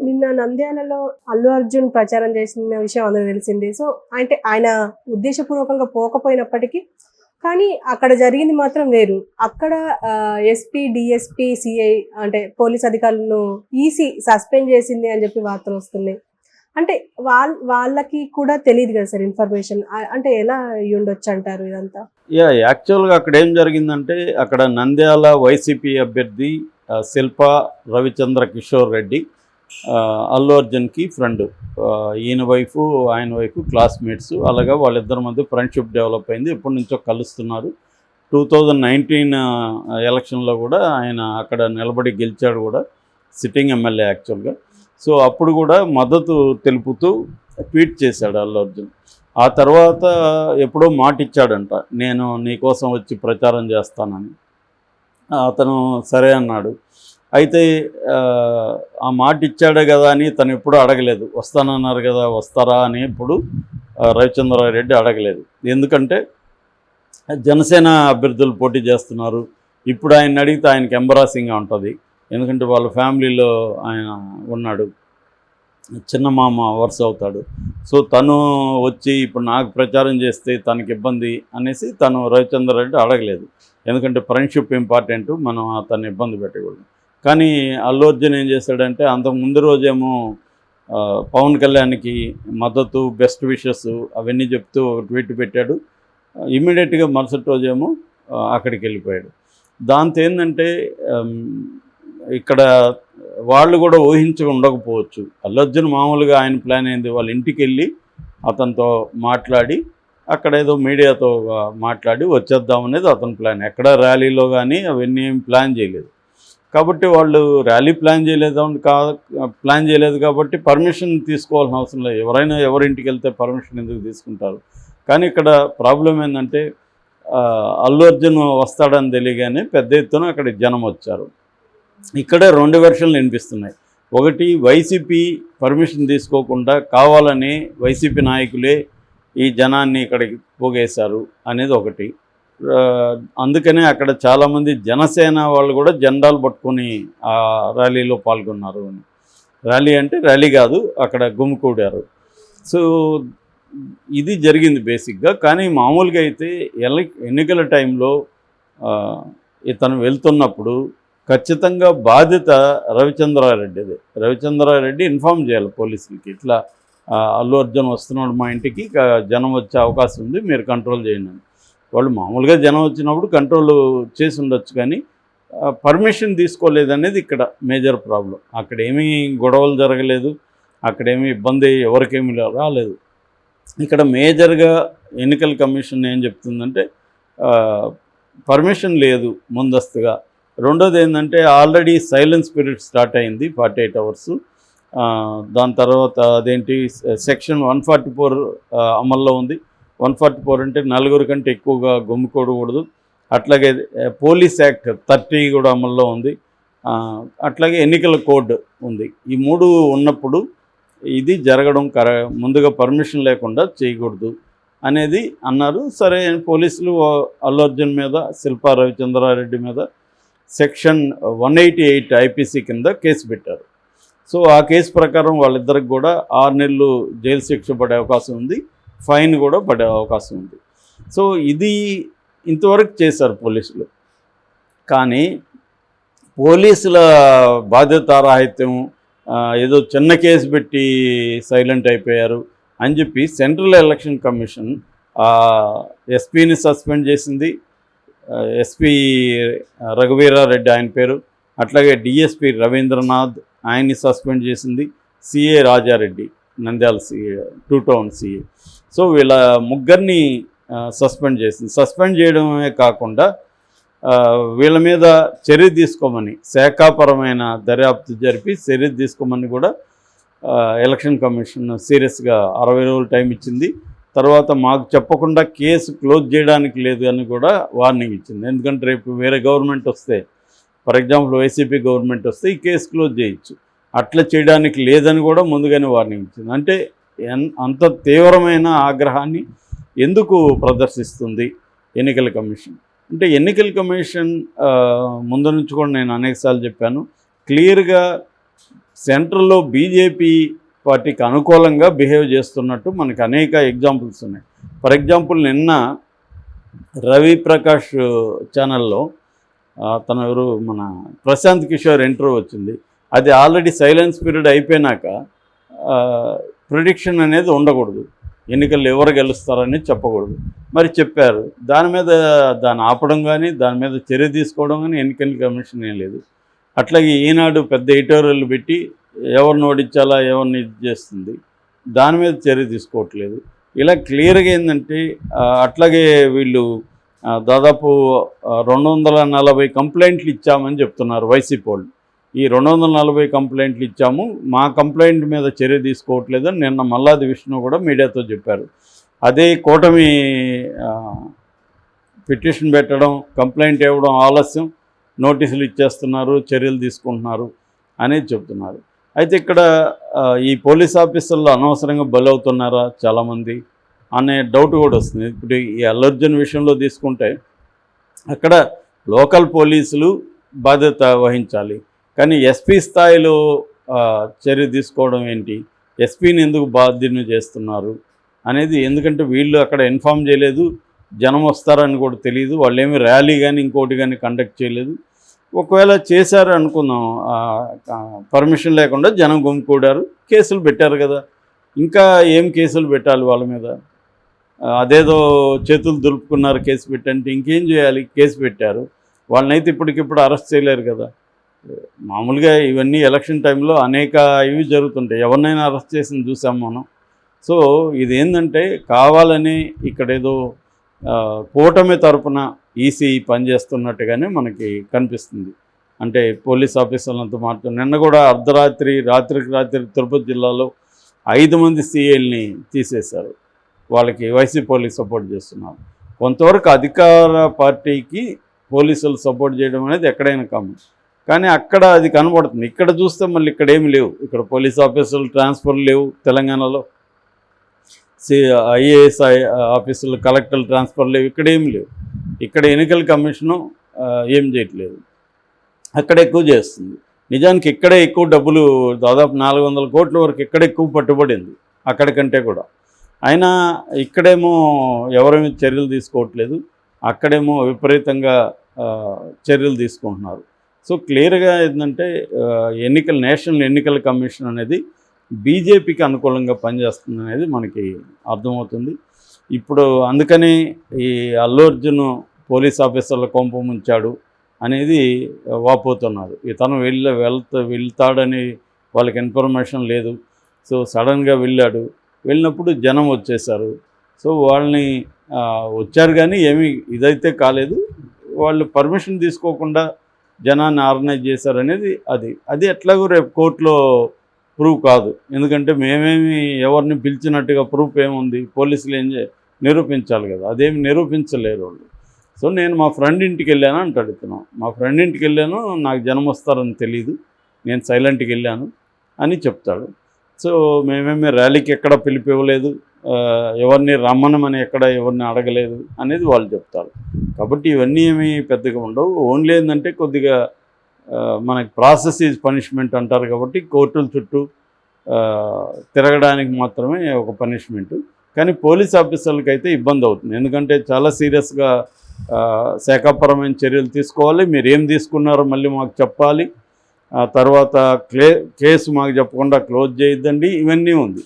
నిన్న నంద్యాలలో అల్లు అర్జున్ ప్రచారం చేసిన విషయం అందరూ తెలిసిందే. సో అంటే ఆయన ఉద్దేశపూర్వకంగా పోకపోయినప్పటికీ కానీ అక్కడ జరిగింది మాత్రం వేరు. అక్కడ ఎస్పీ, డిఎస్పీ, సిఐ అంటే పోలీస్ అధికారులను ఈసీ సస్పెండ్ చేసింది అని చెప్పి వార్తలు వస్తున్నాయి. అంటే వాళ్ళకి కూడా తెలియదు కదా సార్ ఇన్ఫర్మేషన్. అంటే ఎలా అయ్యి ఉండొచ్చు అంటారు ఇదంతా? యాక్చువల్గా అక్కడ ఏం జరిగిందంటే, అక్కడ నంద్యాల వైసీపీ అభ్యర్థి శిల్ప రవిచంద్ర కిషోర్ రెడ్డి అల్లు అర్జున్కి ఫ్రెండ్. ఈయన వైఫ్ ఆయన వైఫ్ క్లాస్మేట్స్. అలాగా వాళ్ళిద్దరి మధ్య ఫ్రెండ్షిప్ డెవలప్ అయింది. ఎప్పటి నుంచో కలుస్తున్నారు. 2019 ఎలక్షన్లో కూడా ఆయన అక్కడ నిలబడి గెలిచాడు కూడా, సిట్టింగ్ ఎమ్మెల్యే యాక్చువల్గా. సో అప్పుడు కూడా మద్దతు తెలుపుతూ ట్వీట్ చేశాడు అల్లు అర్జున్. ఆ తర్వాత ఎప్పుడో మాట ఇచ్చాడంట, నేను నీకోసం వచ్చి ప్రచారం చేస్తానని. అతను సరే అన్నాడు. అయితే ఆ మాట ఇచ్చాడే కదా అని తను ఎప్పుడూ అడగలేదు. వస్తానన్నారు కదా, వస్తారా అని ఇప్పుడు రవిచంద్రారెడ్డి అడగలేదు. ఎందుకంటే జనసేన అభ్యర్థులు పోటీ చేస్తున్నారు. ఇప్పుడు ఆయన అడిగితే ఆయనకి ఎంబరాసింగ్గా ఉంటుంది. ఎందుకంటే వాళ్ళ ఫ్యామిలీలో ఆయన ఉన్నాడు, చిన్న మామ వరుస అవుతాడు. సో తను వచ్చి ఇప్పుడు నాకు ప్రచారం చేస్తే తనకి ఇబ్బంది అనేసి తను రవిచంద్రారెడ్డి అడగలేదు. ఎందుకంటే ఫ్రెండ్షిప్ ఇంపార్టెంట్, మనం అతన్ని ఇబ్బంది పెట్టకూడదు. కానీ అల్లు అర్జున్ ఏం చేశాడంటే, అంతకు ముందు రోజేమో పవన్ కళ్యాణ్కి మద్దతు, బెస్ట్ విషెస్ అవన్నీ చెప్తూ ఒక ట్వీట్ పెట్టాడు. ఇమ్మీడియట్గా మరుసటి రోజేమో అక్కడికి వెళ్ళిపోయాడు. దాంతో ఏంటంటే ఇక్కడ వాళ్ళు కూడా ఊహించి ఉండకపోవచ్చు. అల్లు అర్జున్ మామూలుగా ఆయన ప్లాన్ ఏంది, వాళ్ళ ఇంటికి వెళ్ళి అతనితో మాట్లాడి అక్కడ ఏదో మీడియాతో మాట్లాడి వచ్చేద్దామనేది అతని ప్లాన్. ఎక్కడ ర్యాలీలో కానీ అవన్నీ ఏం ప్లాన్ చేయలేదు. కాబట్టి వాళ్ళు ర్యాలీ ప్లాన్ చేయలేదు కాబట్టి పర్మిషన్ తీసుకోవాల్సిన అవసరం లేదు. ఎవరైనా ఎవరింటికి వెళ్తే పర్మిషన్ ఎందుకు తీసుకుంటారు? కానీ ఇక్కడ ప్రాబ్లం ఏంటంటే, అల్లు అర్జున్ వస్తాడని తెలియగానే పెద్ద ఎత్తున అక్కడ జనం వచ్చారు. ఇక్కడే రెండు వెర్షన్లు వినిపిస్తున్నాయి. ఒకటి, వైసీపీ పర్మిషన్ తీసుకోకుండా కావాలని వైసీపీ నాయకులే ఈ జనాన్ని ఇక్కడికి పోగేశారు అనేది ఒకటి. అందుకనే అక్కడ చాలామంది జనసేన వాళ్ళు కూడా జెండాలు పట్టుకొని ఆ ర్యాలీలో పాల్గొన్నారు. ర్యాలీ అంటే ర్యాలీ కాదు, అక్కడ గుమికూడారు. సో ఇది జరిగింది బేసిక్గా. కానీ మామూలుగా అయితే ఎన్నికల టైంలో ఇతను వెళ్తున్నప్పుడు ఖచ్చితంగా బాధ్యత రవిచంద్రారెడ్డిది. రవిచంద్రారెడ్డి ఇన్ఫామ్ చేయాలి పోలీసులకి, ఇట్లా అల్లు అర్జున్ వస్తున్నాడు మా ఇంటికి, జనం వచ్చే అవకాశం ఉంది, మీరు కంట్రోల్ చేయండి అని. వాళ్ళు మామూలుగా జనం వచ్చినప్పుడు కంట్రోల్ చేసి ఉండొచ్చు, కానీ పర్మిషన్ తీసుకోలేదనేది ఇక్కడ మేజర్ ప్రాబ్లం. అక్కడ ఏమీ గొడవలు జరగలేదు, అక్కడేమీ ఇబ్బంది ఎవరికేమీ రాలేదు. ఇక్కడ మేజర్గా ఎన్నికల కమిషన్ ఏం చెప్తుందంటే, పర్మిషన్ లేదు ముందస్తుగా. రెండోది ఏంటంటే, ఆల్రెడీ సైలెన్స్ పీరియడ్ స్టార్ట్ అయింది 48 అవర్స్. దాని తర్వాత అదేంటి సెక్షన్ 144 అమల్లో ఉంది. 144 అంటే నలుగురు కంటే ఎక్కువగా గుమ్మికూడకూడదు. అట్లాగే పోలీస్ యాక్ట్ 30 కూడా అమల్లో ఉంది. అట్లాగే ఎన్నికల కోడ్ ఉంది. ఈ మూడు ఉన్నప్పుడు ఇది జరగడం ముందుగా పర్మిషన్ లేకుండా చేయకూడదు అనేది అన్నారు. సరే పోలీసులు అల్లు అర్జున్ మీద, శిల్పా రవిచంద్రారెడ్డి మీద సెక్షన్ 188 ఐపీసీ కింద కేసు పెట్టారు. సో ఆ కేసు ప్రకారం వాళ్ళిద్దరికి కూడా 6 నెలలు జైలు శిక్ష పడే అవకాశం ఉంది, ఫైన్ కూడా పడే అవకాశం ఉంది. సో ఇది ఇంతవరకు చేశారు పోలీసులు. కానీ పోలీసుల బాధ్యతారాహిత్యం, ఏదో చిన్న కేసు పెట్టి సైలెంట్ అయిపోయారు అని చెప్పి సెంట్రల్ ఎలక్షన్ కమిషన్ ఎస్పీని సస్పెండ్ చేసింది. ఎస్పీ రఘువీరారెడ్డి ఆయన పేరు. అట్లాగే డిఎస్పీ రవీంద్రనాథ్ ఆయన్ని సస్పెండ్ చేసింది. CA Rajareddy, Nandyal CA, 2 town CA. So వీళ్ళ ముగ్గురిని సస్పెండ్ చేసింది. సస్పెండ్ చేయడమే కాకుండా వీళ్ళ మీద చర్య తీసుకోమని, శాఖాపరమైన దర్యాప్తు జరిపి చర్య తీసుకోమని కూడా ఎలక్షన్ కమిషన్ సీరియస్గా 60 రోజులు టైం ఇచ్చింది. తర్వాత మాకు చెప్పకుండా కేసు క్లోజ్ చేయడానికి లేదు అని కూడా వార్నింగ్ ఇచ్చింది. ఎందుకంటే రేపు వేరే గవర్నమెంట్ వస్తే, ఫర్ ఎగ్జాంపుల్ వైసీపీ గవర్నమెంట్ వస్తే ఈ కేసు క్లోజ్ చేయొచ్చు, అట్లా చేయడానికి లేదని కూడా ముందుగానే వార్నింగ్ ఇచ్చింది. అంటే అంత తీవ్రమైన ఆగ్రహాన్ని ఎందుకు ప్రదర్శిస్తుంది ఎన్నికల కమిషన్ అంటే? ఎన్నికల కమిషన్ ముందు నుంచి కూడా నేను అనేకసార్లు చెప్పాను, క్లియర్గా సెంట్రల్లో బీజేపీ పార్టీకి అనుకూలంగా బిహేవ్ చేస్తున్నట్టు మనకు అనేక ఎగ్జాంపుల్స్ ఉన్నాయి. ఫర్ ఎగ్జాంపుల్ నిన్న రవి ప్రకాష్ ఛానల్లో తను ఎవరు మన ప్రశాంత్ కిషోర్ ఇంటర్వ్యూ వచ్చింది. అది ఆల్రెడీ సైలెన్స్ పీరియడ్ అయిపోయినాక ప్రిడిక్షన్ అనేది ఉండకూడదు, ఎన్నికల్లో ఎవరు గెలుస్తారని చెప్పకూడదు. మరి చెప్పారు, దాని మీద దాన్ని ఆపడం కానీ దాని మీద చర్య తీసుకోవడం కానీ ఎన్నికల కమిషన్ ఏం లేదు. అట్లాగే ఈనాడు పెద్ద ఎడిటోరియల్ పెట్టి ఎవరిని ఓడించాలా ఎవరిని ఇది చేస్తుంది, దాని మీద చర్య తీసుకోవట్లేదు. ఇలా క్లియర్గా ఏంటంటే అట్లాగే వీళ్ళు దాదాపు 240 కంప్లైంట్లు ఇచ్చామని చెప్తున్నారు వైసీపీ వాళ్ళు. ఈ 240 కంప్లైంట్లు ఇచ్చాము, మా కంప్లైంట్ మీద చర్య తీసుకోవట్లేదని నిన్న మల్లాది విష్ణు కూడా మీడియాతో చెప్పారు. అదే కూటమి పిటిషన్ పెట్టడం, కంప్లైంట్ ఇవ్వడం ఆలస్యం, నోటీసులు ఇచ్చేస్తున్నారు, చర్యలు తీసుకుంటున్నారు అనేది చెప్తున్నారు. అయితే ఇక్కడ ఈ పోలీస్ ఆఫీసర్లు అనవసరంగా బలవుతున్నారా చాలామంది అనే డౌట్ కూడా వస్తుంది. ఇప్పుడు ఈ అల్లు అర్జున్ విషయంలో తీసుకుంటే అక్కడ లోకల్ పోలీసులు బాధ్యత వహించాలి, కానీ ఎస్పీ స్థాయిలో చర్య తీసుకోవడం ఏంటి, ఎస్పీని ఎందుకు బాధ్యతను చేస్తున్నారు అనేది. ఎందుకంటే వీళ్ళు అక్కడ ఇన్ఫామ్ చేయలేదు, జనం వస్తారని కూడా తెలియదు, వాళ్ళు ఏమి ర్యాలీ కానీ ఇంకోటి కానీ కండక్ట్ చేయలేదు. ఒకవేళ చేశారు అనుకుందాం, పర్మిషన్ లేకుండా జనం గుమికూడారు, కేసులు పెట్టారు కదా, ఇంకా ఏం కేసులు పెట్టాలి వాళ్ళ మీద? అదేదో చేతులు దులుపుకున్నారు కేసు పెట్టంటే ఇంకేం చేయాలి? కేసు పెట్టారు, వాళ్ళనైతే ఇప్పటికిప్పుడు అరెస్ట్ చేయలేరు కదా. మామూలుగా ఇవన్నీ ఎలక్షన్ టైంలో అనేక ఇవి జరుగుతుంటాయి, ఎవరినైనా అరెస్ట్ చేసింది చూసాం మనం. సో ఇదేంటంటే కావాలని ఇక్కడేదో కూటమి తరపున ఈసీ పనిచేస్తున్నట్టుగానే మనకి కనిపిస్తుంది. అంటే పోలీస్ ఆఫీసర్లంతా మారుతుంది. నిన్న కూడా రాత్రికి రాత్రి తిరుపతి జిల్లాలో 5 మంది సీఐల్ని తీసేశారు, వాళ్ళకి వైసీపీ పోలీస్ సపోర్ట్ చేస్తున్నారు. కొంతవరకు అధికార పార్టీకి పోలీసులు సపోర్ట్ చేయడం అనేది ఎక్కడైనా కామన్, కానీ అక్కడ అది కనబడుతుంది. ఇక్కడ చూస్తే మళ్ళీ ఇక్కడ ఏమి లేవు, ఇక్కడ పోలీస్ ఆఫీసర్లు ట్రాన్స్ఫర్లు లేవు తెలంగాణలో, ఐఏఎస్ ఆఫీసులు కలెక్టర్లు ట్రాన్స్ఫర్ లేవు, ఇక్కడ ఏమి లేవు. ఇక్కడ ఎన్నికల కమిషను ఏం చేయట్లేదు, అక్కడ ఎక్కువ చేస్తుంది. నిజానికి ఇక్కడే ఎక్కువ డబ్బులు, దాదాపు 400 కోట్ల వరకు ఇక్కడ ఎక్కువ పట్టుబడింది అక్కడికంటే కూడా. అయినా ఇక్కడేమో ఎవరేమీ చర్యలు తీసుకోవట్లేదు, అక్కడేమో విపరీతంగా చర్యలు తీసుకుంటున్నారు. సో క్లియర్గా ఏంటంటే నేషనల్ ఎన్నికల కమిషన్ అనేది బీజేపీకి అనుకూలంగా పనిచేస్తుంది అనేది మనకి అర్థమవుతుంది. ఇప్పుడు అందుకని ఈ అల్లు అర్జున్ పోలీస్ ఆఫీసర్ల కొంప ముంచాడు అనేది వాపోతున్నారు. ఇతను వెళ్తాడని వాళ్ళకి ఇన్ఫర్మేషన్ లేదు. సో సడన్గా వెళ్ళినప్పుడు జనం వచ్చేసారు. సో వాళ్ళని వచ్చారు కానీ ఏమీ ఇదైతే కాలేదు, వాళ్ళు పర్మిషన్ తీసుకోకుండా జనాన్ని ఆర్గనైజ్ చేశారనేది అది ఎట్లాగో రేపు కోర్టులో ప్రూవ్ కాదు. ఎందుకంటే మేమేమి ఎవరిని పిలిచినట్టుగా ప్రూఫ్ ఏముంది, పోలీసులు నిరూపించాలి కదా, అదేమి నిరూపించలేరు వాళ్ళు. సో నేను మా ఫ్రెండ్ ఇంటికి వెళ్ళాను అంటాడు ఇతను, మా ఫ్రెండ్ ఇంటికి వెళ్ళాను, నాకు జనం వస్తారని తెలీదు, నేను సైలెంట్కి వెళ్ళాను అని చెప్తాడు. సో మేమేమి ర్యాలీకి ఎక్కడ పిలిపివ్వలేదు, ఎవరిని రమ్మనమని ఎవరిని అడగలేదు అనేది వాళ్ళు చెప్తారు. కాబట్టి ఇవన్నీ ఏమీ పెద్దగా ఉండవు. ఓన్లీ ఏంటంటే కొద్దిగా మనకి ప్రాసెస్ ఈజ్ పనిష్మెంట్ అంటారు కాబట్టి కోర్టుల చుట్టూ తిరగడానికి మాత్రమే ఒక పనిష్మెంటు. కానీ పోలీస్ ఆఫీసర్లకి అయితే ఇబ్బంది అవుతుంది, ఎందుకంటే చాలా సీరియస్గా శాఖాపరమైన చర్యలు తీసుకోవాలి. మీరు ఏం తీసుకున్నారో మళ్ళీ మాకు చెప్పాలి, తర్వాత కేసు మాకు చెప్పకుండా క్లోజ్ చేయొద్దండి, ఇవన్నీ ఉంది.